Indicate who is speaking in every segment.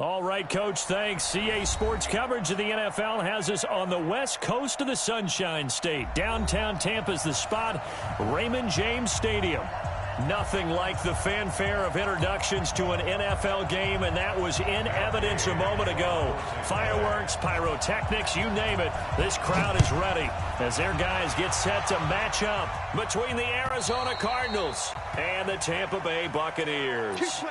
Speaker 1: All right, Coach, thanks. CA Sports coverage of the NFL has us on the west coast of the Sunshine State. Downtown Tampa's the spot, Raymond James Stadium. Nothing like the fanfare of introductions to an NFL game, and that was in evidence a moment ago. Fireworks, pyrotechnics, you name it. This crowd is ready as their guys get set to match up between the Arizona Cardinals and the Tampa Bay Buccaneers.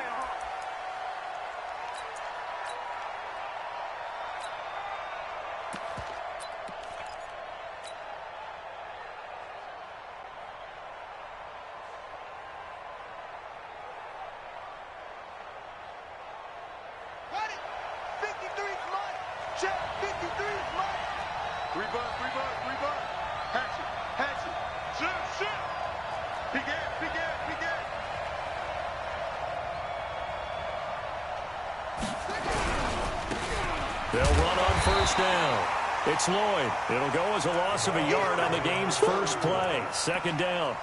Speaker 1: They'll run on first down. It's Lloyd. It'll go as a loss of a yard on the game's first play. Second down.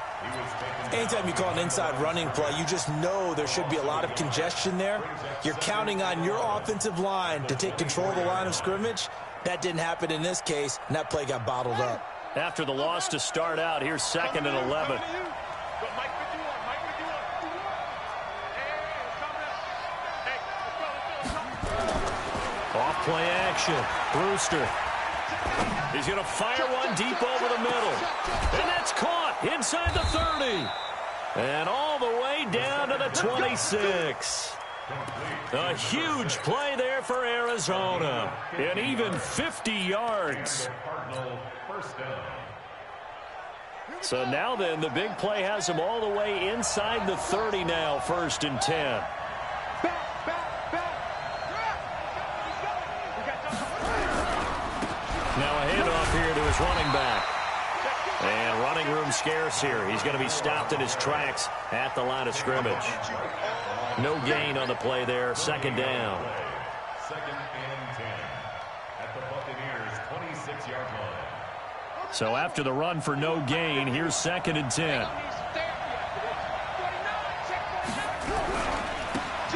Speaker 2: Anytime you call an inside running play, you just know there should be a lot of congestion there. You're counting on your offensive line to take control of the line of scrimmage. That didn't happen in this case, and that play got bottled up.
Speaker 1: After the loss to start out, here's 2nd and 11. Off-play action. Brewster. He's going to fire one deep over the middle. And that's caught inside the 30. And all the way down to the 26. A huge play there for Arizona. And even 50 yards. So now then, the big play has him all the way inside the 30 now, 1st and 10. Now a handoff here to his running back. And running room scarce here. He's going to be stopped in his tracks at the line of scrimmage. No gain on the play there. 2nd down.
Speaker 3: 2nd and 10 at the Buccaneers' 26-yard line.
Speaker 1: So after the run for no gain, here's 2nd and 10.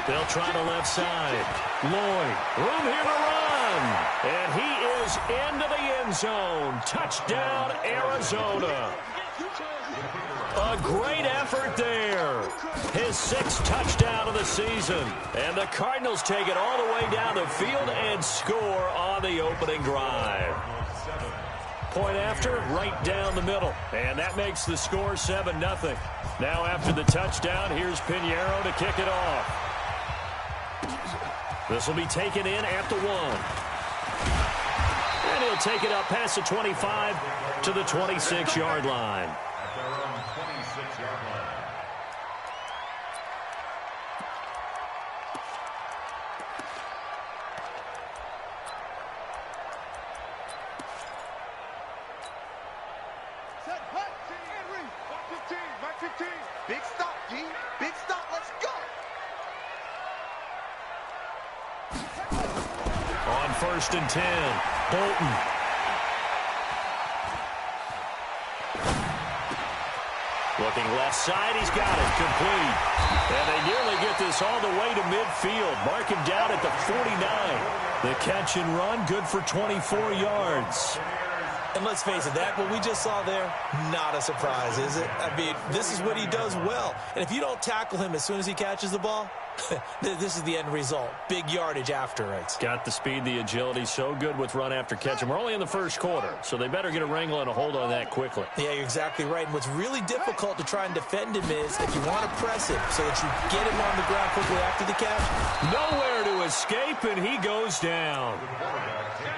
Speaker 1: They'll try the left side. Lloyd, room here to run. And he is into the end zone. Touchdown, Arizona. A great effort there. His 6th touchdown of the season. And the Cardinals take it all the way down the field and score on the opening drive. Point after, right down the middle. And that makes the score 7-0. Now after the touchdown, here's Pinheiro to kick it off. This will be taken in at the 1. And he'll take it up past the 25 to the 26-yard line.
Speaker 3: At their own 26-yard line.
Speaker 4: Set, hut, Henry. Mark 15. Big stop, G. Big stop. Let's go.
Speaker 1: On 1st and 10, Bolton. Looking left side, he's got it, complete. And they nearly get this all the way to midfield. Mark him down at the 49. The catch and run, good for 24 yards.
Speaker 2: And let's face it, that what we just saw there, not a surprise, is it? I mean, this is what he does well. And if you don't tackle him as soon as he catches the ball, this is the end result. Big yardage after it.
Speaker 1: Got the speed, the agility, so good with run after catch. And we're only in the first quarter, so they better get a wrangle and a hold on that quickly.
Speaker 2: Yeah, you're exactly right. And what's really difficult to try and defend him is if you want to press him so that you get him on the ground quickly after the catch.
Speaker 1: Nowhere to escape, and he goes down.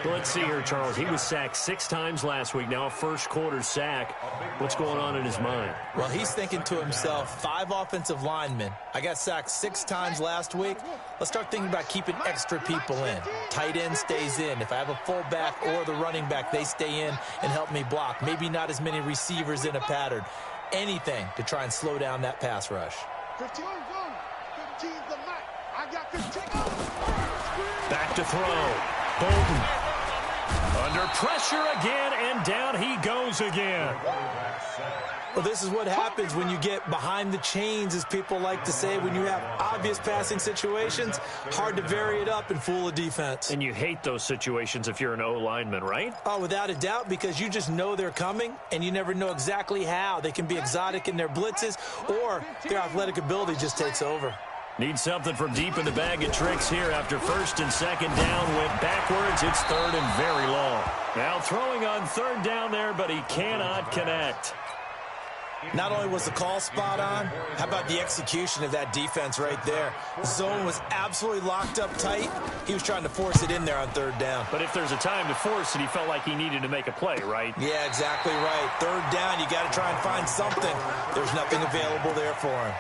Speaker 1: Let's see here, Charles. He was sacked 6 times last week. Now a first quarter sack. What's going on in his mind?
Speaker 2: Well, he's thinking to himself, 5 offensive linemen. I got sacked 6 times last week. Let's start thinking about keeping extra people in. Tight end stays in. If I have a fullback or the running back, they stay in and help me block. Maybe not as many receivers in a pattern. Anything to try and slow down that pass rush.
Speaker 4: 15, 15's the night. I got 15.
Speaker 1: Back to throw. Bolton. Under pressure again, and down he goes again.
Speaker 2: Well, this is what happens when you get behind the chains, as people like to say. When you have obvious passing situations, hard to vary it up and fool a defense.
Speaker 1: And you hate those situations if you're an O-lineman, right?
Speaker 2: Oh, without a doubt, because you just know they're coming, and you never know exactly how. They can be exotic in their blitzes, or their athletic ability just takes over.
Speaker 1: Need something from deep in the bag of tricks here after first and second down. Went backwards. It's third and very long. Now throwing on third down there, but he cannot connect.
Speaker 2: Not only was the call spot on, how about the execution of that defense right there? The zone was absolutely locked up tight. He was trying to force it in there on third down.
Speaker 1: But if there's a time to force it, he felt like he needed to make a play, right?
Speaker 2: Yeah, exactly right. Third down, you got to try and find something. There's nothing available there for him.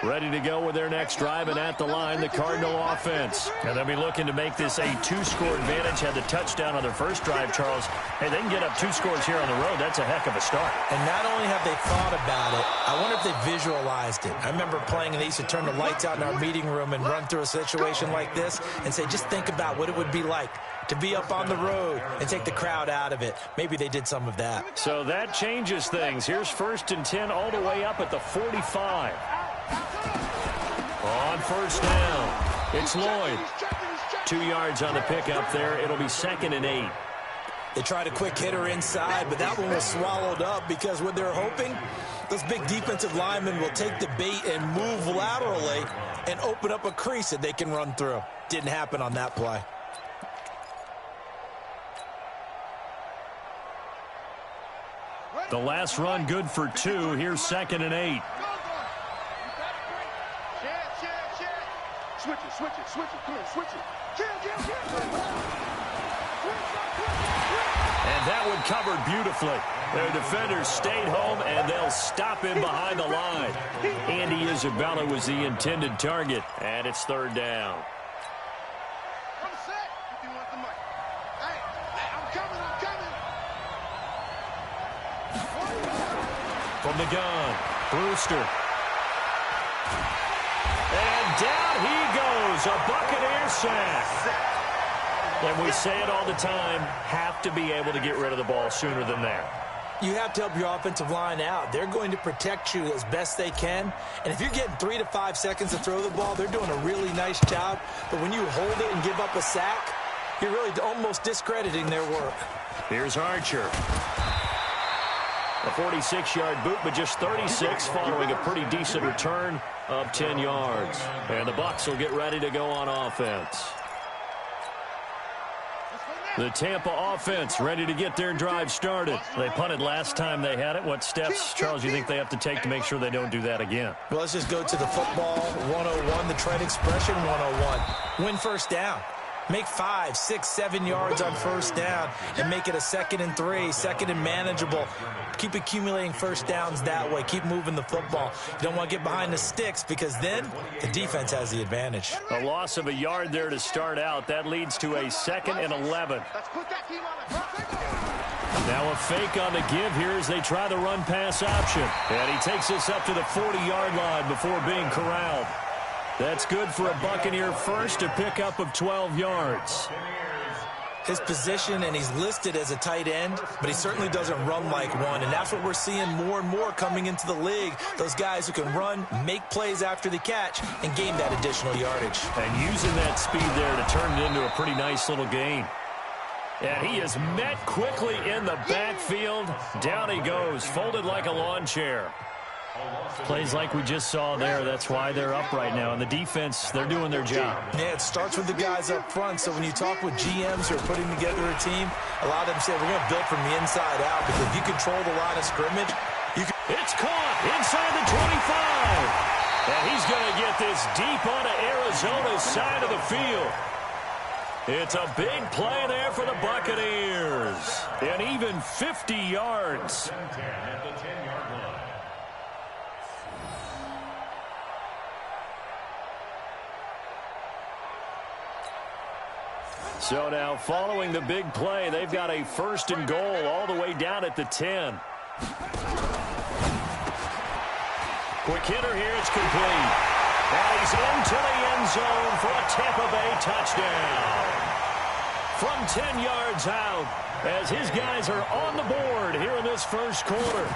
Speaker 1: Ready to go with their next drive, and at the line, the Cardinal offense. And they'll be looking to make this a two-score advantage. Had the touchdown on their first drive, Charles. Hey, they can get up 2 scores here on the road. That's a heck of a start.
Speaker 2: And not only have they thought about it, I wonder if they visualized it. I remember playing, and they used to turn the lights out in our meeting room and run through a situation like this and say, just think about what it would be like to be up on the road and take the crowd out of it. Maybe they did some of that.
Speaker 1: So that changes things. Here's first and 10 all the way up at the 45. On first down, it's Lloyd. 2 yards on the pickup there. It'll be second and 8.
Speaker 2: They tried a quick hitter inside, but that one was swallowed up because what they're hoping, those big defensive linemen will take the bait and move laterally and open up a crease that they can run through. Didn't happen on that play.
Speaker 1: The last run good for 2. Here's second and 8.
Speaker 4: Switch it. Come on, switch it.
Speaker 1: And that one covered beautifully. Their defenders stayed home, and they'll stop him behind the line. Andy Isabella was the intended target, and it's third down.
Speaker 4: I'm set. If you want the mic. Hey, I'm coming.
Speaker 1: From the gun, Brewster. And down he goes, a Buccaneer sack. And we say it all the time, have to be able to get rid of the ball sooner than that.
Speaker 2: You have to help your offensive line out. They're going to protect you as best they can. And if you're getting 3 to 5 seconds to throw the ball, they're doing a really nice job. But when you hold it and give up a sack, you're really almost discrediting their work.
Speaker 1: Here's Archer. A 46-yard boot, but just 36 following a pretty decent return of 10 yards. And the Bucs will get ready to go on offense. The Tampa offense ready to get their drive started. They punted last time they had it. What steps, Charles, you think they have to take to make sure they don't do that again?
Speaker 2: Well, let's just go to the football 101, the trend expression 101. Win first down. Make 5, 6, 7 yards on first down and make it a 2nd and 3, second and manageable. Keep accumulating first downs that way. Keep moving the football. You don't want to get behind the sticks because then the defense has the advantage.
Speaker 1: A loss of a yard there to start out. That leads to a 2nd and 11. Now a fake on the give here as they try the run-pass option. And he takes this up to the 40-yard line before being corralled. That's good for a Buccaneer first, a pickup of 12 yards.
Speaker 2: His position, and he's listed as a tight end, but he certainly doesn't run like one, and that's what we're seeing more and more coming into the league. Those guys who can run, make plays after the catch, and gain that additional yardage.
Speaker 1: And using that speed there to turn it into a pretty nice little gain. And he is met quickly in the backfield. Down he goes, folded like a lawn chair. Plays like we just saw there. That's why they're up right now. And the defense, they're doing their job.
Speaker 2: Yeah, it starts with the guys up front. So when you talk with GMs who are putting together a team, a lot of them say, we're going to build from the inside out. Because if you control the line of scrimmage, you can...
Speaker 1: It's caught inside the 25. And he's going to get this deep onto Arizona's side of the field. It's a big play there for the Buccaneers. And even 50 yards. So now following the big play, they've got a 1st and goal all the way down at the 10. Quick hitter here. It's complete. And he's into the end zone for a Tampa Bay touchdown. From 10 yards out, as his guys are on the board here in this first quarter.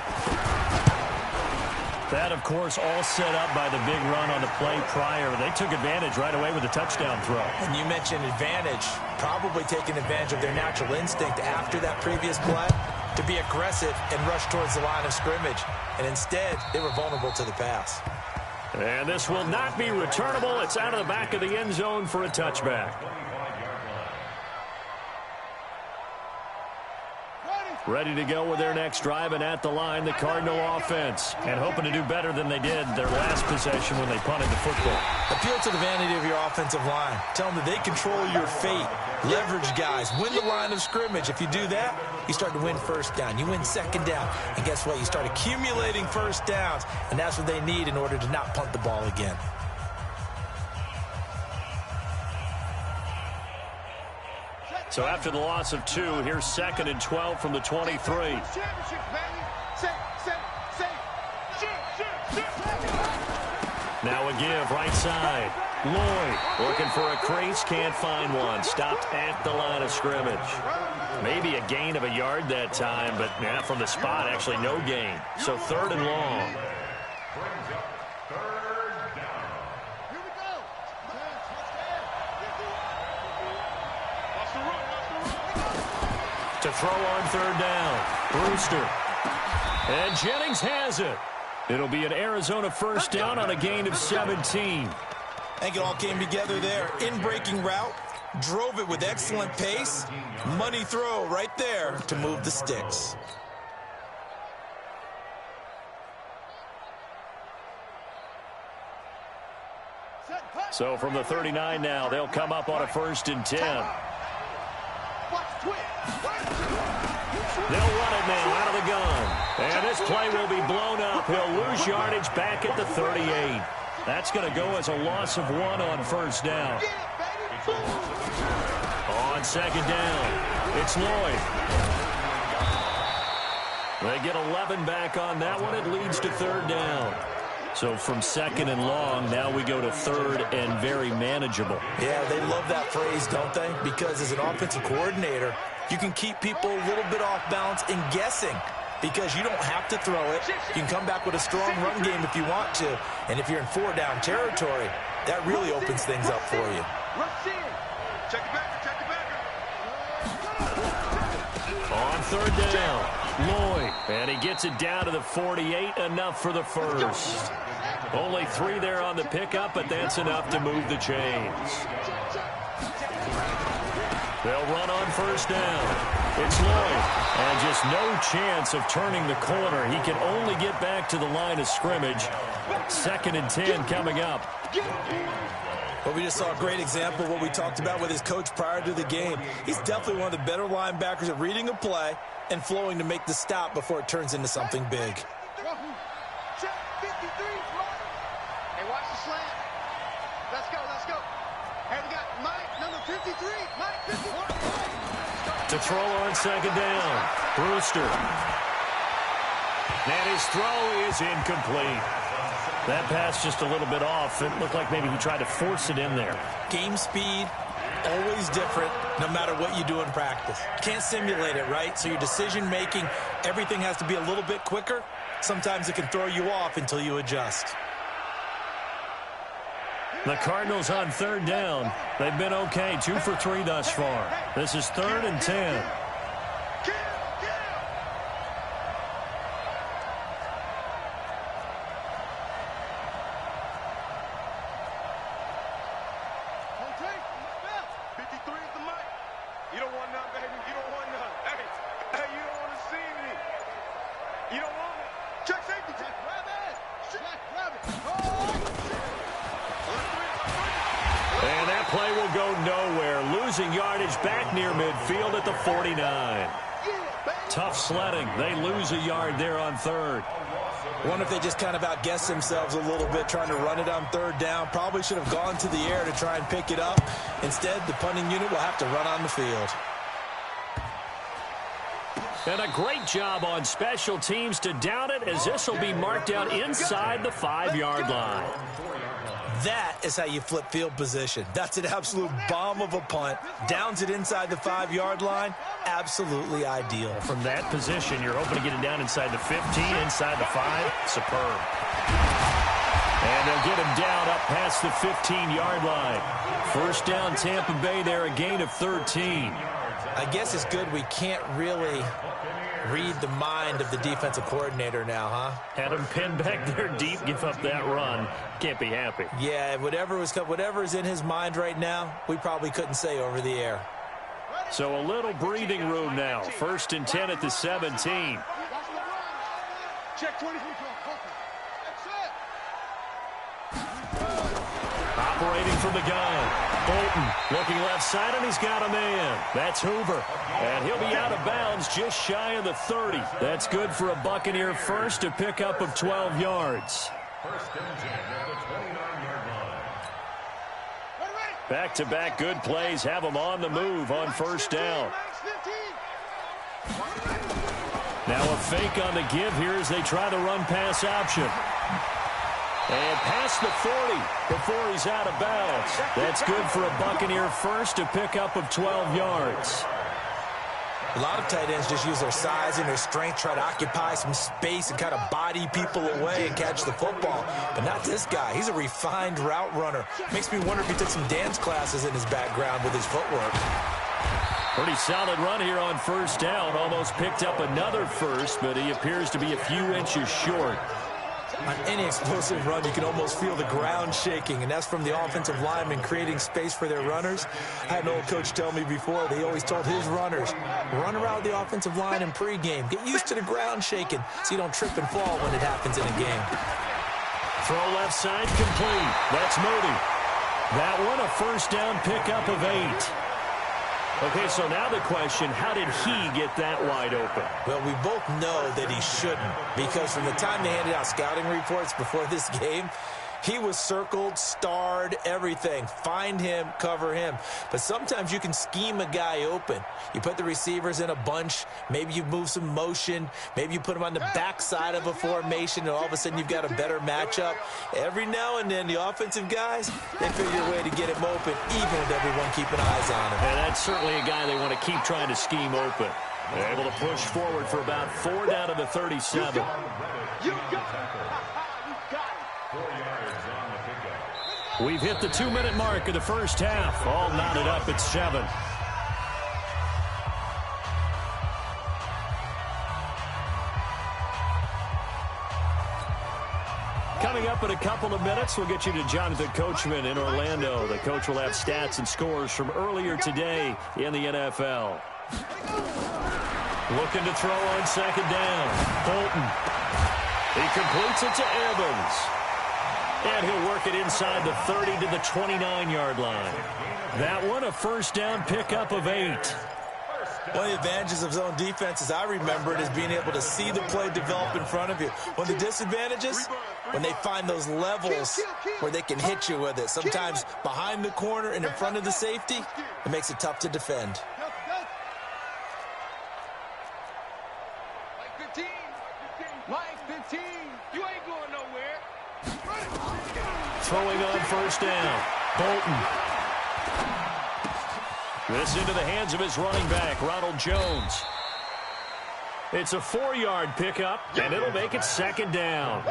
Speaker 1: That, of course, all set up by the big run on the play prior. They took advantage right away with a touchdown throw.
Speaker 2: And you mentioned advantage, probably taking advantage of their natural instinct after that previous play to be aggressive and rush towards the line of scrimmage. And instead, they were vulnerable to the pass.
Speaker 1: And this will not be returnable. It's out of the back of the end zone for a touchback. Ready to go with their next drive, and at the line, the Cardinal offense. And hoping to do better than they did their last possession when they punted the football.
Speaker 2: Appeal to the vanity of your offensive line. Tell them that they control your fate. Leverage guys. Win the line of scrimmage. If you do that, you start to win first down. You win second down. And guess what? You start accumulating first downs. And that's what they need in order to not punt the ball again.
Speaker 1: So after the loss of 2, here's 2nd and 12 from the 23. Now a give, right side. Lloyd looking for a crease, can't find one. Stopped at the line of scrimmage. Maybe a gain of a yard that time, but yeah, from the spot, actually no gain. So 3rd and long. To throw on 3rd down. Brewster. And Jennings has it. It'll be an Arizona first down on a gain of 17.
Speaker 2: I think it all came together there. In-breaking route. Drove it with excellent pace. Money throw right there to move the sticks.
Speaker 1: So from the 39 now, they'll come up on a 1st and 10. They'll run it now out of the gun. And this play will be blown up. He'll lose yardage back at the 38. That's going to go as a loss of 1 on 1st down. On 2nd down, it's Lloyd. They get 11 back on that one. It leads to 3rd down. So from 2nd and long, now we go to 3rd and very manageable.
Speaker 2: Yeah, they love that phrase, don't they? Because as an offensive coordinator, you can keep people a little bit off balance and guessing because you don't have to throw it. You can come back with a strong run game if you want to. And if you're in 4-down territory, that really opens things up for you.
Speaker 4: Check it back, check it back.
Speaker 1: On 3rd down, Lloyd. And he gets it down to the 48, enough for the first. Only 3 there on the pickup, but that's enough to move the chains. They'll run on 1st down. It's Lloyd. And just no chance of turning the corner. He can only get back to the line of scrimmage. 2nd and 10 coming up.
Speaker 2: Well, we just saw a great example of what we talked about with his coach prior to the game. He's definitely one of the better linebackers at reading a play and flowing to make the stop before it turns into something big.
Speaker 4: Check 53, hey, watch the slant. Let's go, let's go. Hey, we got Mike, number 53. Mike, 51.
Speaker 1: To throw on 2nd down, Brewster. And his throw is incomplete. That pass just a little bit off. It looked like maybe he tried to force it in there.
Speaker 2: Game speed, always different, no matter what you do in practice. Can't simulate it, right? So your decision-making, everything has to be a little bit quicker. Sometimes it can throw you off until you adjust.
Speaker 1: The Cardinals on 3rd down. They've been okay, 2 for 3 thus far. This is 3rd and 10. Play will go nowhere. Losing yardage back near midfield at the 49. Tough sledding. They lose a yard there on 3rd.
Speaker 2: Wonder if they just kind of outguessed themselves a little bit trying to run it on 3rd down. Probably should have gone to the air to try and pick it up. Instead, the punting unit will have to run on the field.
Speaker 1: And a great job on special teams to down it, as this will be marked out inside the 5-yard line.
Speaker 2: That is how you flip field position. That's an absolute bomb of a punt. Downs it inside the 5-yard line. Absolutely ideal.
Speaker 1: From that position, you're hoping to get it down inside the 15, inside the 5. Superb. And they'll get him down up past the 15-yard line. First down, Tampa Bay there, a gain of 13.
Speaker 2: I guess it's good we can't really read the mind of the defensive coordinator now, huh?
Speaker 1: Had him pinned back there deep, give up that run. Can't be happy.
Speaker 2: Yeah, whatever is in his mind right now, we probably couldn't say over the air.
Speaker 1: So a little breathing room now. First and 10 at the 17.
Speaker 4: Check 23.
Speaker 1: Operating from the gun. Bolton looking left side, and he's got a man. That's Hoover. And he'll be out of bounds just shy of the 30. That's good for a Buccaneer first, a pickup of 12 yards.
Speaker 3: First and 10 at the 29-yard line.
Speaker 1: Back-to-back good plays have them on the move on first down. Now a fake on the give here as they try the run-pass option. And past the 40 before he's out of bounds. That's good for a Buccaneer first, a pickup of 12 yards.
Speaker 2: A lot of tight ends just use their size and their strength, try to occupy some space and kind of body people away and catch the football. But not this guy. He's a refined route runner. Makes me wonder if he took some dance classes in his background with his footwork.
Speaker 1: Pretty solid run here on first down. Almost picked up another first, but he appears to be a few inches short.
Speaker 2: On any explosive run, you can almost feel the ground shaking, and that's from the offensive linemen creating space for their runners. I had an old coach tell me before, they always told his runners, run around the offensive line in pregame. Get used to the ground shaking so you don't trip and fall when it happens in a game.
Speaker 1: Throw left side complete. That's Moody. That one a first down pickup of 8. Okay, so now the question, how did he get that wide open?
Speaker 2: Well, we both know that he shouldn't, because from the time they handed out scouting reports before this game, he was circled, starred, everything. Find him, cover him. But sometimes you can scheme a guy open. You put the receivers in a bunch. Maybe you move some motion. Maybe you put them on the backside of a formation, and all of a sudden you've got a better matchup. Every now and then, the offensive guys, they figure a way to get him open, even with everyone keeping eyes on him.
Speaker 1: And that's certainly a guy they want to keep trying to scheme open. They're able to push forward for about 4 down to the 37. We've hit the 2-minute mark of the first half. All knotted up at 7. Coming up in a couple of minutes, we'll get you to Jonathan Coachman in Orlando. The coach will have stats and scores from earlier today in the NFL. Looking to throw on second down. Bolton. He completes it to Evans. And he'll work it inside the 30 to the 29-yard line. That one a first down pickup of 8.
Speaker 2: One of the advantages of zone defense, as I remember it, is being able to see the play develop in front of you. One of the disadvantages, when they find those levels where they can hit you with it. Sometimes behind the corner and in front of the safety, it makes it tough to defend.
Speaker 4: Mike 15, you ain't going nowhere.
Speaker 1: Throwing on first down. Bolton. This into the hands of his running back, Ronald Jones. It's a 4-yard pickup, and it'll make it second down.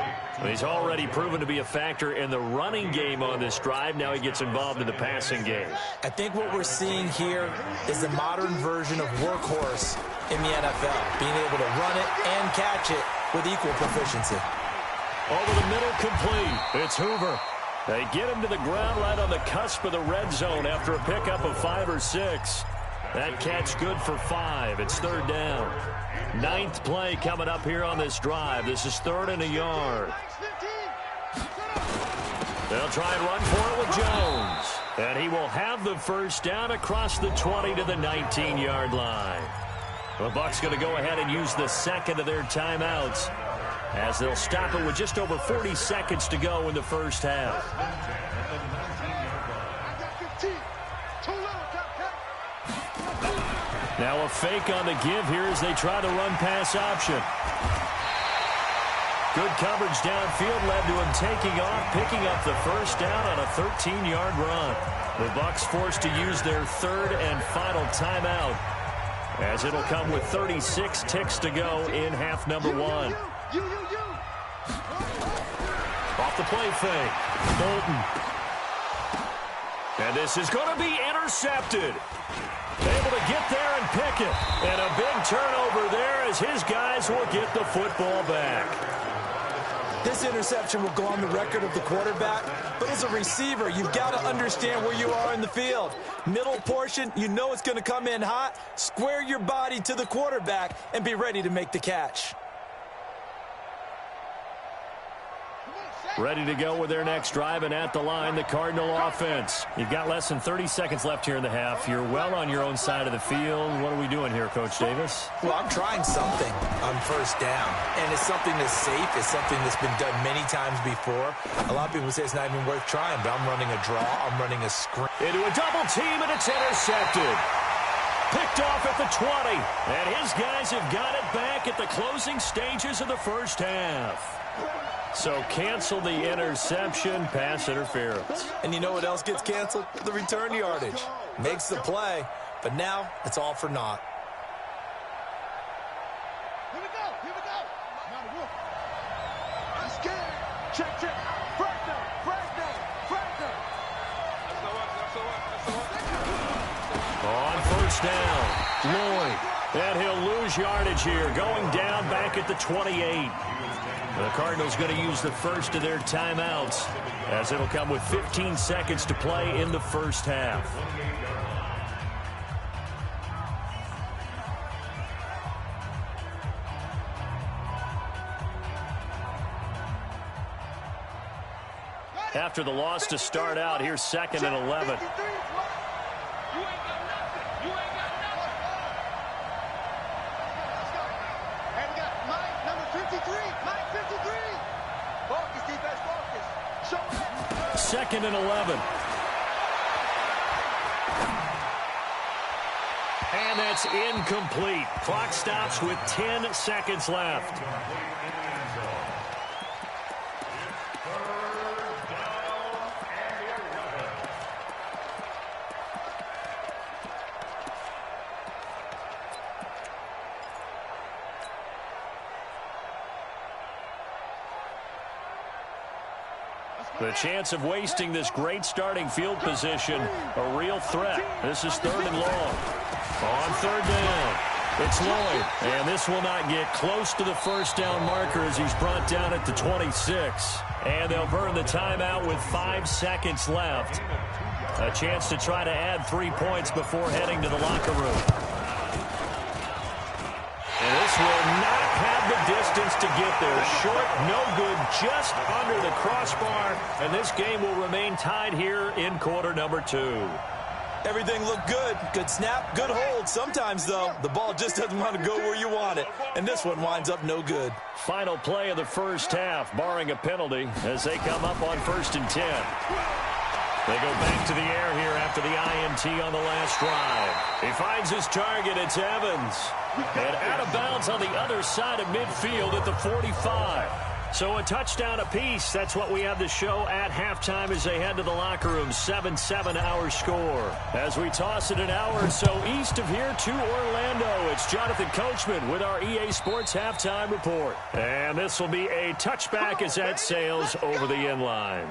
Speaker 1: He's already proven to be a factor in the running game on this drive. Now he gets involved in the passing game.
Speaker 2: I think what we're seeing here is the modern version of workhorse in the NFL, being able to run it and catch it with equal proficiency.
Speaker 1: Over the middle, complete. It's Hoover. They get him to the ground right on the cusp of the red zone after a pickup of 5 or 6. That catch good for 5. It's third down. 9th play coming up here on this drive. This is 3rd and a yard. They'll try and run for it with Jones. And he will have the first down across the 20 to the 19-yard line. The Bucs going to go ahead and use the second of their timeouts, as they'll stop it with just over 40 seconds to go in the first half. Now a fake on the give here as they try to run pass option. Good coverage downfield led to him taking off, picking up the first down on a 13-yard run. The Bucs forced to use their third and final timeout, as it'll come with 36 ticks to go in half number one. Off the play fake, Bolton. And this is going to be intercepted. Able to get there and pick it. And a big turnover there as his guys will get the football back.
Speaker 2: This interception will go on the record of the quarterback, but as a receiver, you've got to understand where you are in the field. Middle portion, you know it's going to come in hot. Square your body to the quarterback and be ready to make the catch.
Speaker 1: Ready to go with their next drive, and at the line, the Cardinal offense. You've got less than 30 seconds left here in the half. You're well on your own side of the field. What are we doing here, Coach Davis?
Speaker 2: Well, I'm trying something on first down, and it's something that's safe. It's something that's been done many times before. A lot of people say it's not even worth trying, but I'm running a draw. I'm running a screen.
Speaker 1: Into a double team, and it's intercepted. Picked off at the 20, and his guys have got it back at the closing stages of the first half. So cancel the interception, pass interference.
Speaker 2: And you know what else gets canceled? The return yardage. Makes the play, but now it's all for naught.
Speaker 4: Here we go. Here we go. Now the wolf. I'm scared. Check, check. Frag down. Frag down. Frag down.
Speaker 1: On first down, Lloyd. And he'll lose yardage here, going down back at the 28. The Cardinals going to use the first of their timeouts, as it'll come with 15 seconds to play in the first half. After the loss to start out, here's 2nd and 11. Second and 11. And that's incomplete. Clock stops with 10 seconds left. The chance of wasting this great starting field position, a real threat. This is 3rd and long. On 3rd down, it's Lloyd. And this will not get close to the first down marker as he's brought down at the 26. And they'll burn the timeout with 5 seconds left. A chance to try to add 3 points before heading to the locker room. And this will not have the distance to get there. Short, no good, just under the crossbar. And this game will remain tied here in quarter number 2.
Speaker 2: Everything looked good. Good snap, good hold. Sometimes, though, the ball just doesn't want to go where you want it. And this one winds up no good. Final play of the first half, barring a penalty, as they come up on 1st and 10. They go back to the air here after the INT on the last drive. He finds his target. It's Evans. And out of bounds on the other side of midfield at the 45. So a touchdown apiece. That's what we have to show at halftime as they head to the locker room. 7-7 our score. As we toss it an hour or so east of here to Orlando, it's Jonathan Coachman with our EA Sports Halftime Report. And this will be a touchback as that sails over the end line.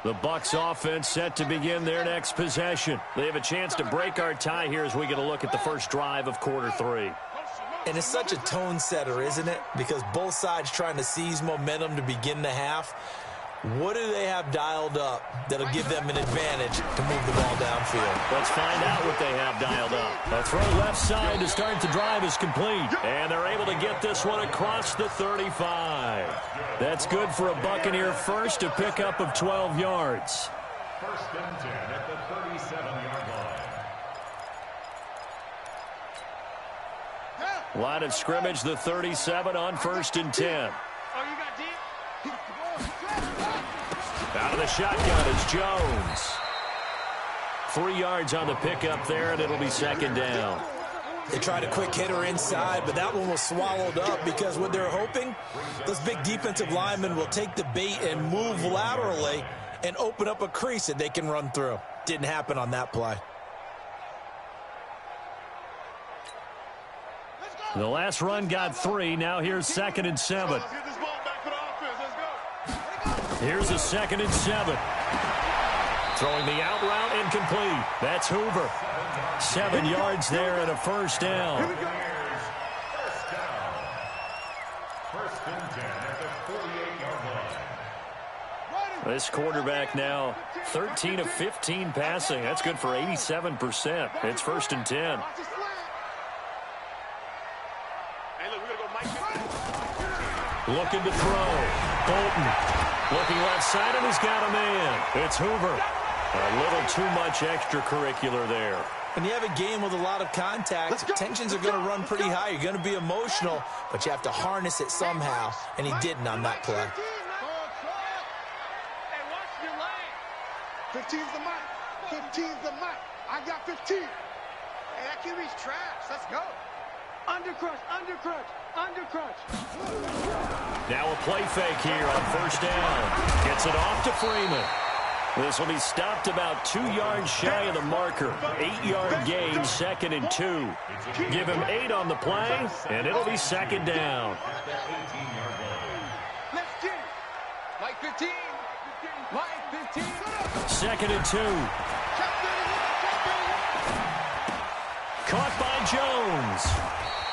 Speaker 2: The Bucs offense set to begin their next possession. They have a chance to break our tie here as we get a look at the first drive of quarter 3. And it's such a tone setter, isn't it? Because both sides trying to seize momentum to begin the half. What do they have dialed up that'll give them an advantage to move the ball downfield?
Speaker 1: Let's find out what they have dialed up. A throw left side to start the drive is complete. And they're able to get this one across the 35. That's good for a Buccaneer first, a pickup of 12 yards.
Speaker 3: 1st and 10 at the 37-yard line.
Speaker 1: Line of scrimmage, the 37 on 1st and 10. Out of the shotgun is Jones. 3 yards on the pickup there, and it'll be 2nd down.
Speaker 2: They tried a quick hitter inside, but that one was swallowed up because what they're hoping, those big defensive linemen will take the bait and move laterally and open up a crease that they can run through. Didn't happen on that play.
Speaker 1: The last run got 3. Now here's 2nd and 7. Here's a 2nd and 7. Throwing the out route incomplete. That's Hoover. 7 yards there and a 1st down.
Speaker 3: First and 10 at the 48-yard line.
Speaker 1: This quarterback now 13 of 15 passing. That's good for 87%. It's 1st and 10. Looking to throw. Bolton looking left side, and he's got a man. It's Hoover. A little too much extracurricular there.
Speaker 2: When you have a game with a lot of contact, tensions are going to run pretty high. You're going to be emotional, but you have to harness it somehow, and he didn't on that play.
Speaker 4: 15's the mic. 15's the mic. I got 15. Hey, that QB's trash. Let's go. Undercrush, undercrush, undercrush.
Speaker 1: Now a play fake here on 1st down. Gets it off to Freeman. This will be stopped about 2 yards shy of the marker. 8-yard gain, 2nd and 2. Give him 8 on the play, and it'll be 2nd down.
Speaker 4: Let's get it. Mike 15. Mike 15.
Speaker 1: 2nd and 2. Caught by Jones.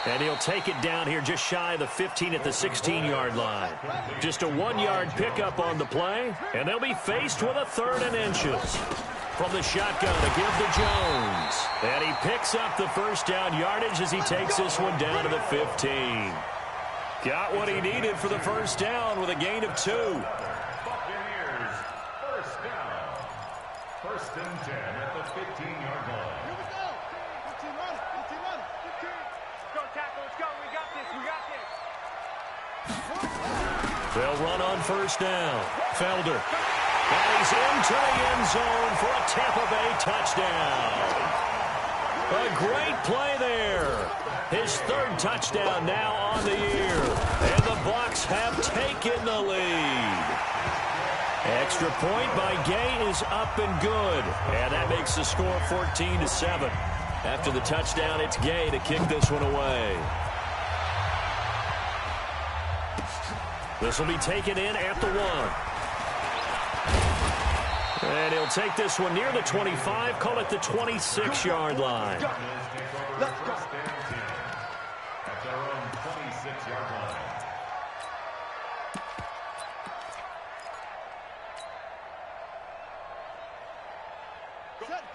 Speaker 1: And he'll take it down here just shy of the 15 at the 16-yard line. Just a 1-yard pickup on the play, and they'll be faced with a 3rd and inches. From the shotgun to give to Jones. And he picks up the 1st down yardage as he takes this one down to the 15. Got what he needed for the 1st down with a gain of 2.
Speaker 3: Buccaneers, 1st down. 1st and 10 at the 15-yard line.
Speaker 4: Here we go. 15 run. 15 run. 15. Go tackle. Let's go. We got this. We got this.
Speaker 1: They'll run on 1st down. Felder. And he's into the end zone for a Tampa Bay touchdown. A great play there. His 3rd touchdown now on the year. And the Bucs have taken the lead. Extra point by Gay is up and good. And that makes the score 14-7. After the touchdown, it's Gay to kick this one away. This will be taken in at the 1. And he'll take this one near the 25, call it the 26-yard line.
Speaker 4: Let's go.
Speaker 3: At their own 26-yard line.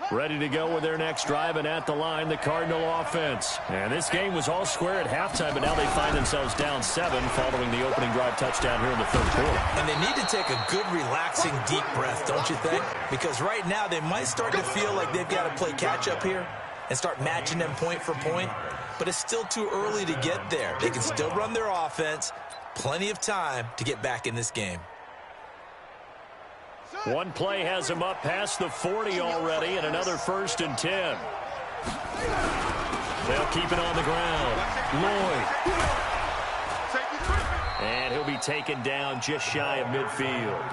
Speaker 1: Ready to go with their next drive, and at the line, the Cardinal offense. And this game was all square at halftime, but now they find themselves down 7 following the opening drive touchdown here in the 3rd quarter.
Speaker 2: And they need to take a good, relaxing, deep breath, don't you think? Because right now they might start to feel like they've got to play catch-up here and start matching them point for point. But it's still too early to get there. They can still run their offense. Plenty of time to get back in this game.
Speaker 1: One play has him up past the 40 already, and another 1st and 10. They'll keep it on the ground. Lloyd. And he'll be taken down just shy of midfield.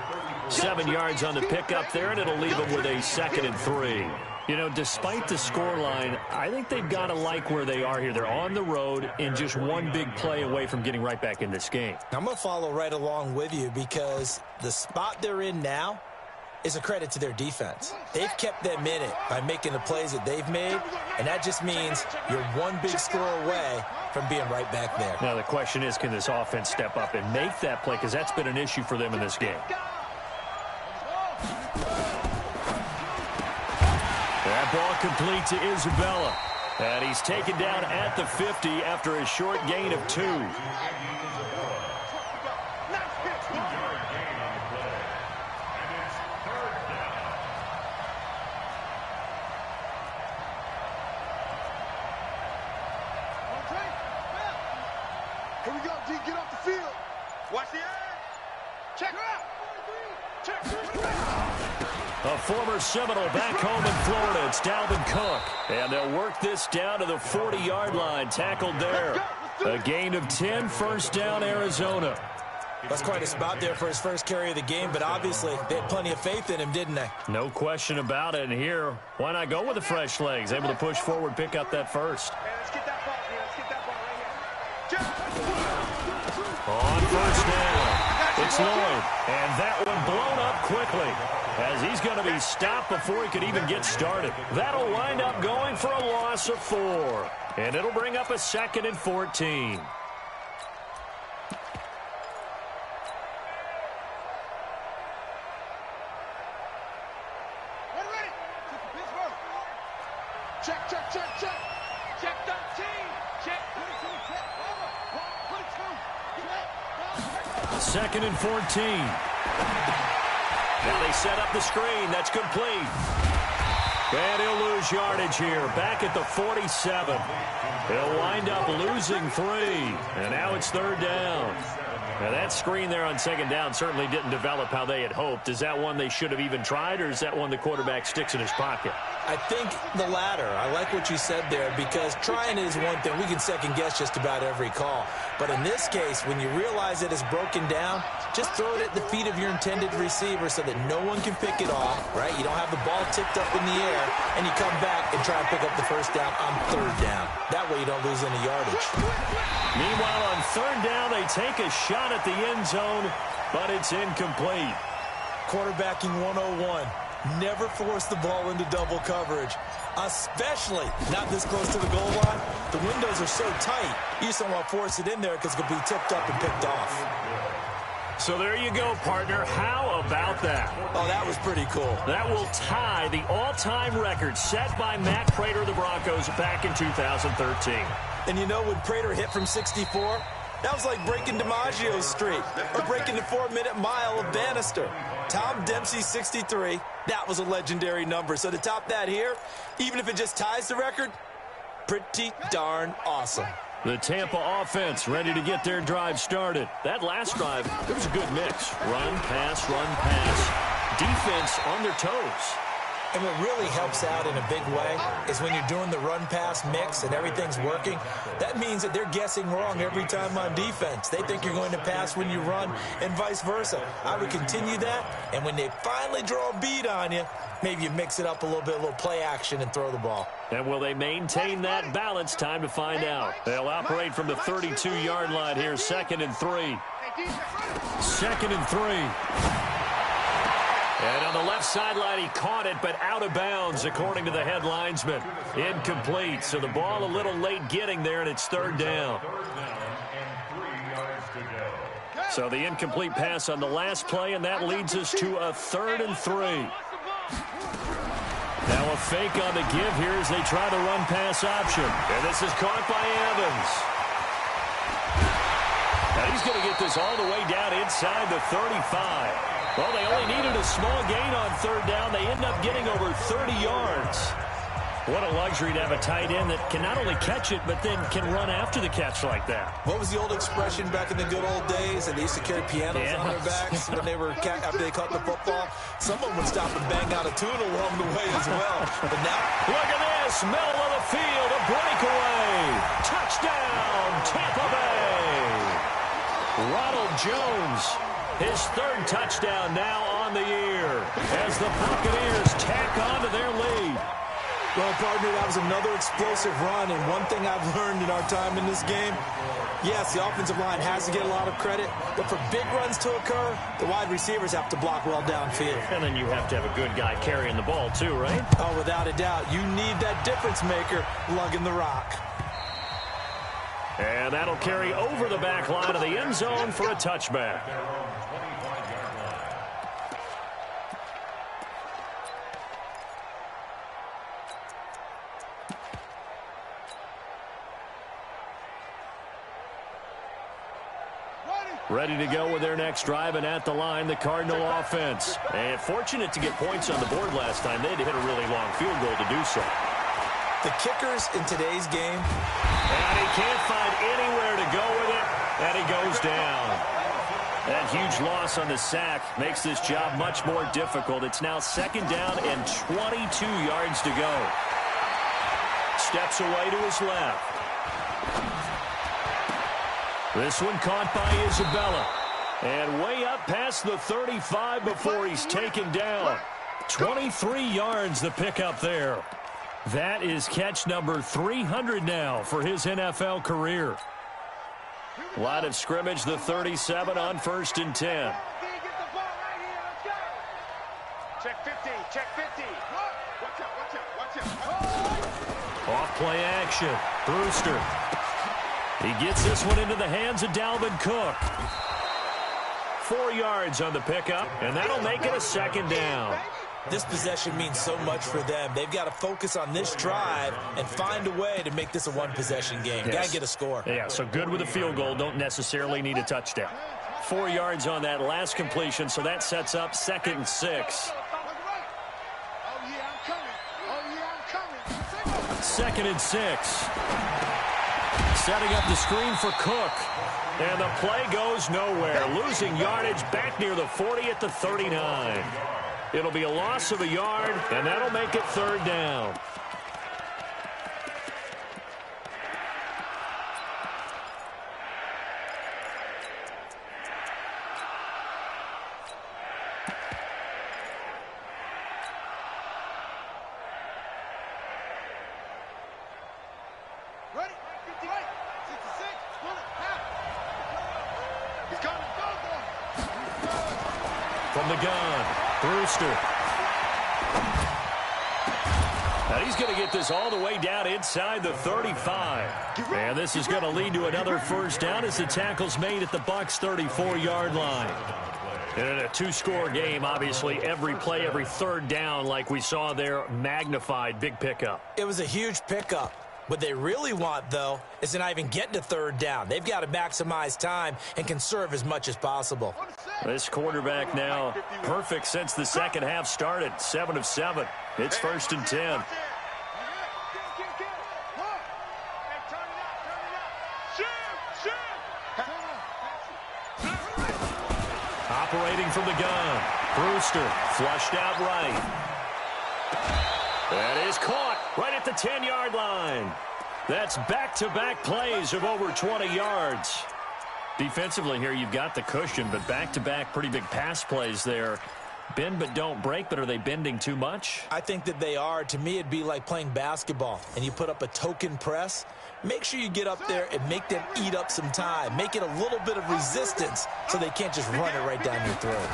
Speaker 1: 7 yards on the pickup there, and it'll leave him with a 2nd and 3. You know, despite the scoreline, I think they've got to like where they are here. They're on the road and just one big play away from getting right back in this game.
Speaker 2: I'm going to follow right along with you because the spot they're in now is a credit to their defense. They've kept them in it by making the plays that they've made, and that just means you're one big score away from being right back there.
Speaker 1: Now the question is, can this offense step up and make that play, because that's been an issue for them in this game. That ball complete to Isabella, and he's taken down at the 50 after a short gain of 2.
Speaker 4: we go, G. Get off the field. Watch the air. Check her out. Check.
Speaker 1: A former Seminole back home in Florida. It's Dalvin Cook. And they'll work this down to the 40-yard line. Tackled there. A gain of 10, first down, Arizona.
Speaker 2: That's quite a spot there for his first carry of the game, but obviously they had plenty of faith in him, didn't they?
Speaker 1: No question about it. And here, why not go with the fresh legs? Able to push forward, pick up that first.
Speaker 4: Hey, let's get that ball, man. Let's get that ball right here.
Speaker 1: On first down, it's Lloyd. And that one blown up quickly as he's going to be stopped before he could even get started. That'll wind up going for a loss of 4. And it'll bring up a 2nd and 14.
Speaker 4: Check. Check 13. Check. Put it to the check. Put it to. Check.
Speaker 1: 2nd and 14. Now they set up the screen. That's complete. And he'll lose yardage here. Back at the 47. He'll wind up losing 3. And now it's 3rd down. Now that screen there on 2nd down certainly didn't develop how they had hoped. Is that one they should have even tried, or is that one the quarterback sticks in his pocket?
Speaker 2: I think the latter. I like what you said there, because trying is one thing. We can second guess just about every call. But in this case, when you realize it is broken down, just throw it at the feet of your intended receiver so that no one can pick it off, right? You don't have the ball tipped up in the air, and you come back and try to pick up the first down on 3rd down. That way you don't lose any yardage.
Speaker 1: Meanwhile, on 3rd down, they take a shot at the end zone, but it's incomplete.
Speaker 2: Quarterbacking 101. Never force the ball into double coverage, especially not this close to the goal line. The windows are so tight, you just don't want to force it in there because it could be tipped up and picked off.
Speaker 1: So there you go, partner. How about that?
Speaker 2: Oh, that was pretty cool.
Speaker 1: That will tie the all-time record set by Matt Prater of the Broncos back in 2013.
Speaker 2: And you know, when Prater hit from 64, that was like breaking DiMaggio's streak or breaking the 4-minute mile of Bannister. Tom Dempsey's 63, that was a legendary number. So to top that here, even if it just ties the record, pretty darn awesome.
Speaker 1: The Tampa offense ready to get their drive started. That last drive, it was a good mix. Run, pass, defense on their toes.
Speaker 2: And what really helps out in a big way is when you're doing the run-pass mix and everything's working, that means that they're guessing wrong every time on defense. They think you're going to pass when you run and vice versa. I would continue that, and when they finally draw a bead on you, maybe you mix it up a little play action and throw the ball.
Speaker 1: And will they maintain that balance? Time to find out. They'll operate from the 32-yard line here, 2nd and 3. 2nd and 3. And on the left sideline, he caught it, but out of bounds, according to the head linesman. Incomplete, so the ball a little late getting there, and it's 3rd down. So the incomplete pass on the last play, and that leads us to a 3rd and 3. Now a fake on the give here as they try the run-pass option. And this is caught by Evans. Now he's going to get this all the way down inside the 35. Well, they only needed a small gain on 3rd down. They end up getting over 30 yards. What a luxury to have a tight end that can not only catch it, but then can run after the catch like that.
Speaker 2: What was the old expression back in the good old days? And they used to carry pianos on their backs when they were after they caught the football. Some of them would stop and bang out a tune along the way as well. But now,
Speaker 1: look at this, middle of the field, a breakaway. Touchdown, Tampa Bay. Ronald Jones, his 3rd touchdown now on the year as the Buccaneers tack on to their lead.
Speaker 2: Well, partner, that was another explosive run, and one thing I've learned in our time in this game, yes, the offensive line has to get a lot of credit, but for big runs to occur, the wide receivers have to block well downfield.
Speaker 1: And then you have to have a good guy carrying the ball too, right?
Speaker 2: Oh, without a doubt. You need that difference maker lugging the rock.
Speaker 1: And that'll carry over the back line of the end zone for a touchback. Ready to go with their next drive, and at the line, the Cardinal offense. And fortunate to get points on the board last time. They had to hit a really long field goal to do so.
Speaker 2: The kickers in today's game.
Speaker 1: And he can't find anywhere to go with it. And he goes down. That huge loss on the sack makes this job much more difficult. It's now 2nd down and 22 yards to go. Steps away to his left. This one caught by Isabella. And way up past the 35 before he's taken down. 23 yards the pickup there. That is catch number 300 now for his NFL career. Line of scrimmage, the 37 on 1st and 10.
Speaker 4: Check 50, check 50. Watch out.
Speaker 1: Off play action. Brewster. He gets this one into the hands of Dalvin Cook. 4 yards on the pickup, and that'll make it a 2nd down.
Speaker 2: This possession means so much for them. They've got to focus on this drive and find a way to make this a one-possession game.
Speaker 1: Yes.
Speaker 2: Got to get a score.
Speaker 1: Yeah, so good with a field goal. Don't necessarily need a touchdown. 4 yards on that last completion, so that sets up 2nd and 6. 2nd and 6. Setting up the screen for Cook. And the play goes nowhere. Losing yardage back near the 40 at the 39. It'll be a loss of a yard, and that'll make it 3rd down.
Speaker 4: Ready? 58, 66, bullet, half. He's coming, go.
Speaker 1: From the gun, Brewster. Now he's going to get this all the way down inside the 35. And this is going to lead to another 1st down as the tackle's made at the Bucs' 34-yard line. And in a 2-score game, obviously, every play, every 3rd down, like we saw there, magnified, big pickup.
Speaker 2: It was a huge pickup. What they really want, though, is to not even get to 3rd down. They've got to maximize time and conserve as much as possible.
Speaker 1: This quarterback now perfect since the second half started. 7 of 7. It's 1st and 10. Operating from the gun. Brewster flushed out right. That is caught right at the 10-yard line. That's back-to-back plays of over 20 yards. Defensively here, you've got the cushion, but back-to-back pretty big pass plays there. Bend but don't break, but are they bending too much?
Speaker 2: I think that they are. To me, it'd be like playing basketball, and you put up a token press. Make sure you get up there and make them eat up some time. Make it a little bit of resistance so they can't just run it right down your throat.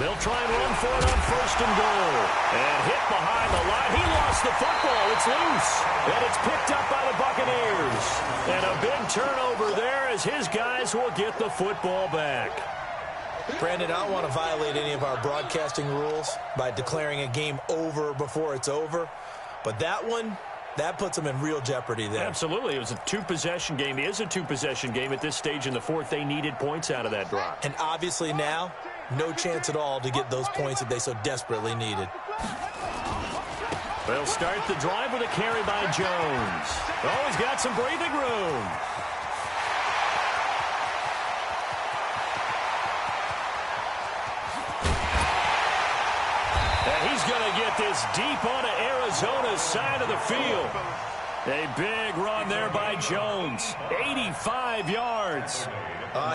Speaker 1: They'll try and run for it on 1st and goal. And hit behind the line. He lost the football. It's loose. And it's picked up by the Buccaneers. And a big turnover there as his guys will get the football back.
Speaker 2: Brandon, I don't want to violate any of our broadcasting rules by declaring a game over before it's over. But that one, that puts them in real jeopardy there.
Speaker 1: Absolutely. It was a 2-possession game. It is a 2-possession game at this stage in the 4th. They needed points out of that drive.
Speaker 2: And obviously now, no chance at all to get those points that they so desperately needed.
Speaker 1: They'll start the drive with a carry by Jones. Oh, he's got some breathing room. And he's going to get this deep onto Arizona's side of the field. A big run there by Jones. 85 yards.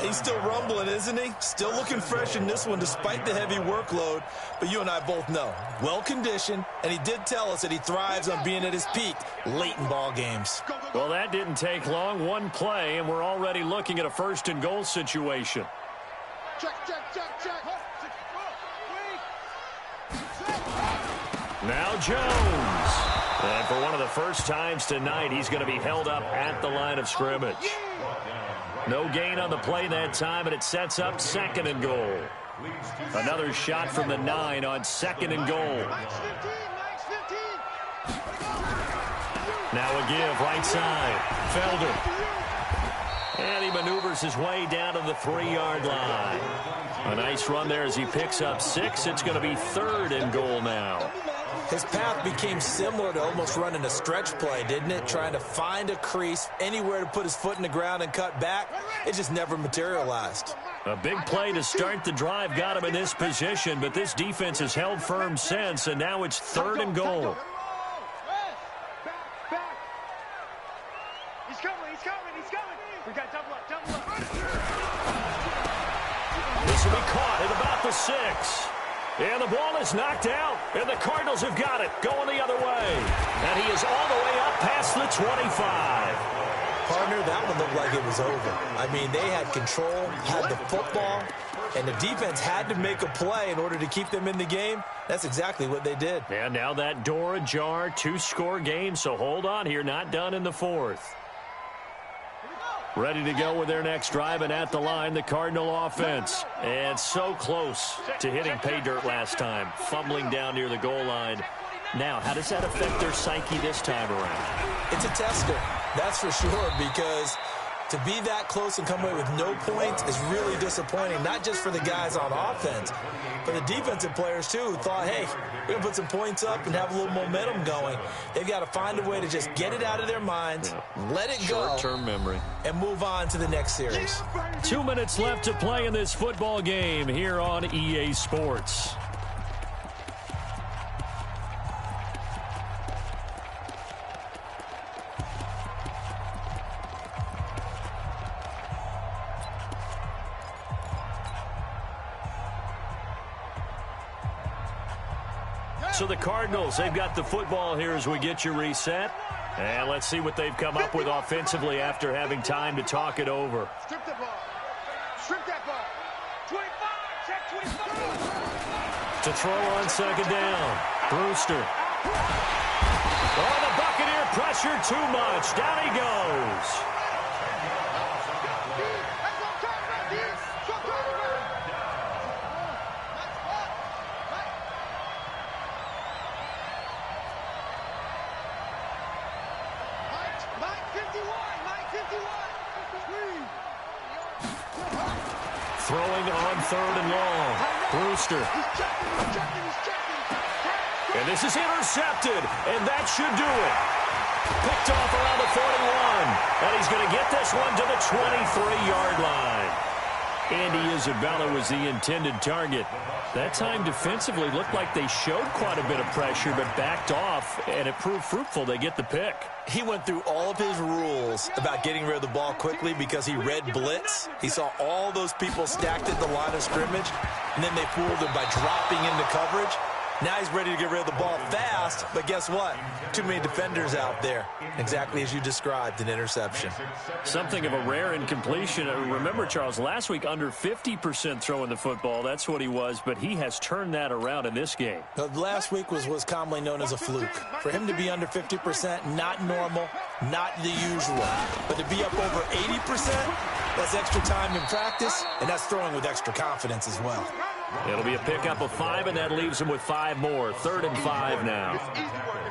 Speaker 2: He's still rumbling, isn't he? Still looking fresh in this one despite the heavy workload. But you and I both know, well-conditioned, and he did tell us that he thrives on being at his peak late in ball games.
Speaker 1: Well, that didn't take long. One play, and we're already looking at a 1st and goal situation.
Speaker 4: Check.
Speaker 1: Now Jones. And for one of the first times tonight, he's going to be held up at the line of scrimmage. No gain on the play that time, and it sets up 2nd and goal. Another shot from the 9 on 2nd and goal. Now a give, right side. Felder. And he maneuvers his way down to the 3-yard line. A nice run there as he picks up 6. It's going to be 3rd and goal now.
Speaker 2: His path became similar to almost running a stretch play, didn't it? Trying to find a crease, anywhere to put his foot in the ground and cut back. It just never materialized.
Speaker 1: A big play to start the drive got him in this position, but this defense has held firm since, and now it's 3rd and goal.
Speaker 4: He's coming. We got double up.
Speaker 1: This will be caught at about the 6. And the ball is knocked out, and the Cardinals have got it, going the other way. And he is all the way up past the 25.
Speaker 2: Partner, that one looked like it was over. I mean, they had control, had the football, and the defense had to make a play in order to keep them in the game. That's exactly what they did.
Speaker 1: And now that door ajar, 2-score game, so hold on here, not done in the 4th. Ready to go with their next drive, and at the line, the Cardinal offense. And so close to hitting pay dirt last time, fumbling down near the goal line. Now, how does that affect their psyche this time around?
Speaker 2: It's a tester, that's for sure, because to be that close and come away with no points is really disappointing, not just for the guys on offense, but the defensive players, too, who thought, hey, we're going to put some points up and have a little momentum going. They've got to find a way to just get it out of their minds, let it go,
Speaker 1: short-term memory,
Speaker 2: and move on to the next series.
Speaker 1: 2 minutes left to play in this football game here on EA Sports. So the Cardinals, they've got the football here as we get you reset. And let's see what they've come up with offensively after having time to talk it over.
Speaker 4: Strip the ball. Strip that ball. 25. Check 25.
Speaker 1: To throw on 2nd down. Brewster. Oh, the Buccaneer pressure too much. Down he goes. Throwing on 3rd and long. Brewster. And this is intercepted, and that should do it. Picked off around the 41, and he's going to get this one to the 23-yard line. Andy Isabella was the intended target. That time defensively looked like they showed quite a bit of pressure, but backed off, and it proved fruitful. They get the pick.
Speaker 2: He went through all of his rules about getting rid of the ball quickly because he read blitz. He saw all those people stacked at the line of scrimmage, and then they fooled him by dropping into coverage. Now he's ready to get rid of the ball fast, but guess what? Too many defenders out there. Exactly as you described, an interception.
Speaker 1: Something of a rare incompletion. Remember, Charles, last week under 50% throwing the football. That's what he was, but he has turned that around in this game.
Speaker 2: Last week was commonly known as a fluke. For him to be under 50%, not normal, not the usual. But to be up over 80%, that's extra time in practice, and that's throwing with extra confidence as well.
Speaker 1: It'll be a pickup of 5, and that leaves him with 5 more. 3rd and 5 now.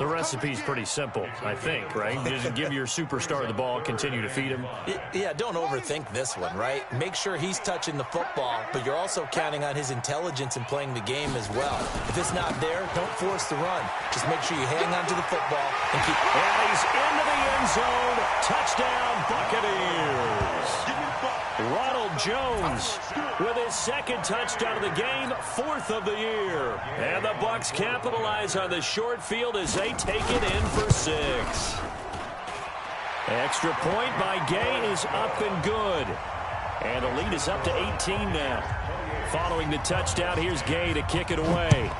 Speaker 1: The recipe's pretty simple, I think, right? Just give your superstar the ball, continue to feed him.
Speaker 2: Yeah, don't overthink this one, right? Make sure he's touching the football, but you're also counting on his intelligence in playing the game as well. If it's not there, don't force the run. Just make sure you hang on to the football and keep...
Speaker 1: And he's into the end zone. Touchdown, Buccaneers. Ronald Jones with his 2nd touchdown of the game, 4th of the year. And the Bucs capitalize on the short field as they take it in for 6. Extra point by Gay is up and good. And the lead is up to 18 now. Following the touchdown, here's Gay to kick it away.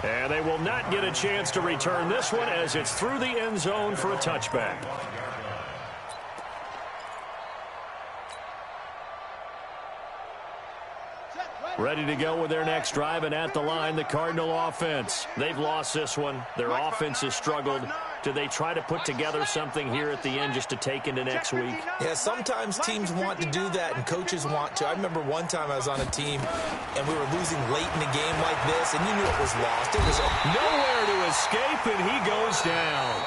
Speaker 1: And they will not get a chance to return this one as it's through the end zone for a touchback. Ready to go with their next drive, and at the line, the Cardinal offense. They've lost this one. Their offense has struggled. Do they try to put together something here at the end just to take into next week?
Speaker 2: Yeah, sometimes teams want to do that, and coaches want to. I remember one time I was on a team, and we were losing late in the game like this, and you knew it was lost. It was
Speaker 1: nowhere to escape, and he goes down.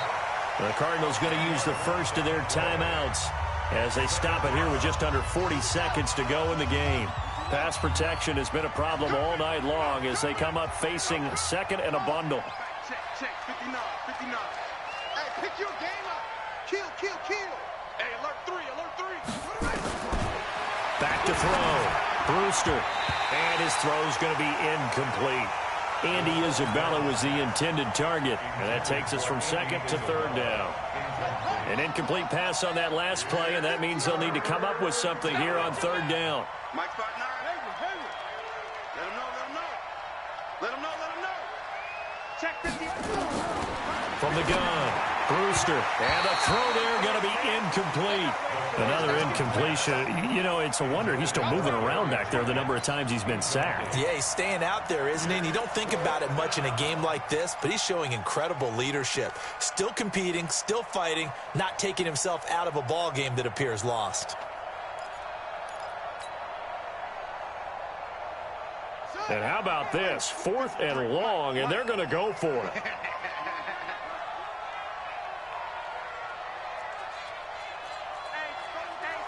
Speaker 1: The Cardinals going to use the first of their timeouts as they stop it here with just under 40 seconds to go in the game. Pass protection has been a problem all night long as they come up facing second and a bundle.
Speaker 4: Check, 59, 59. Hey, pick your game up. Kill. Hey, alert 3.
Speaker 1: Back to throw. Brewster. And his throw's going to be incomplete. Andy Isabella was the intended target. And that takes us from second to third down. An incomplete pass on that last play, and that means they'll need to come up with something here on third down.
Speaker 4: Mike spot 9. Let him know. Check 50.
Speaker 1: From the gun, Brewster. And a throw there going to be incomplete. Another incompletion. You know, it's a wonder he's still moving around back there the number of times he's been sacked.
Speaker 2: Yeah, he's staying out there, isn't he? And you don't think about it much in a game like this, but he's showing incredible leadership. Still competing, still fighting, not taking himself out of a ball game that appears lost.
Speaker 1: And how about this? 4th and long, and they're going to go for it.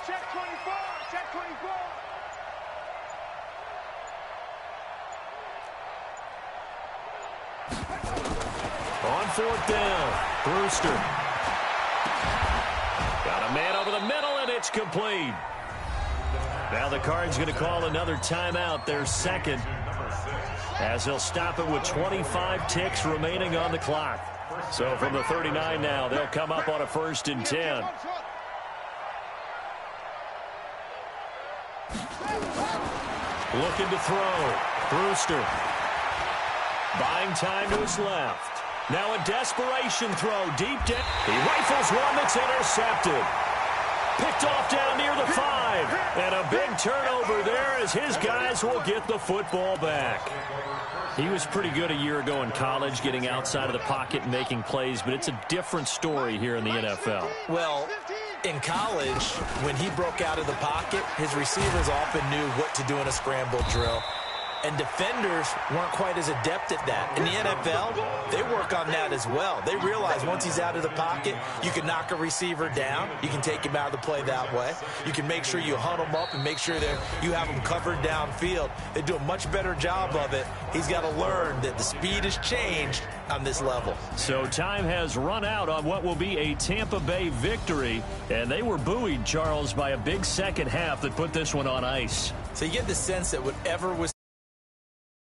Speaker 4: Check 24.
Speaker 1: On 4th down, Brewster. Got a man over the middle, and it's complete. Now the Cards going to call another timeout, their second, as they'll stop it with 25 ticks remaining on the clock. So from the 39 now, they'll come up on a 1st and 10. Looking to throw. Brewster. Buying time to his left. Now a desperation throw deep down. He rifles one that's intercepted. Picked off down near the 5. And a big turnover there as his guys will get the football back. He was pretty good a year ago in college, getting outside of the pocket and making plays, but it's a different story here in the NFL.
Speaker 2: Well, in college, when he broke out of the pocket, his receivers often knew what to do in a scramble drill. And defenders weren't quite as adept at that. In the NFL, they work on that as well. They realize once he's out of the pocket, you can knock a receiver down. You can take him out of the play that way. You can make sure you hunt him up and make sure that you have him covered downfield. They do a much better job of it. He's got to learn that the speed has changed on this level.
Speaker 1: So time has run out on what will be a Tampa Bay victory. And they were buoyed, Charles, by a big second half that put this one on ice.
Speaker 2: So you get the sense that whatever was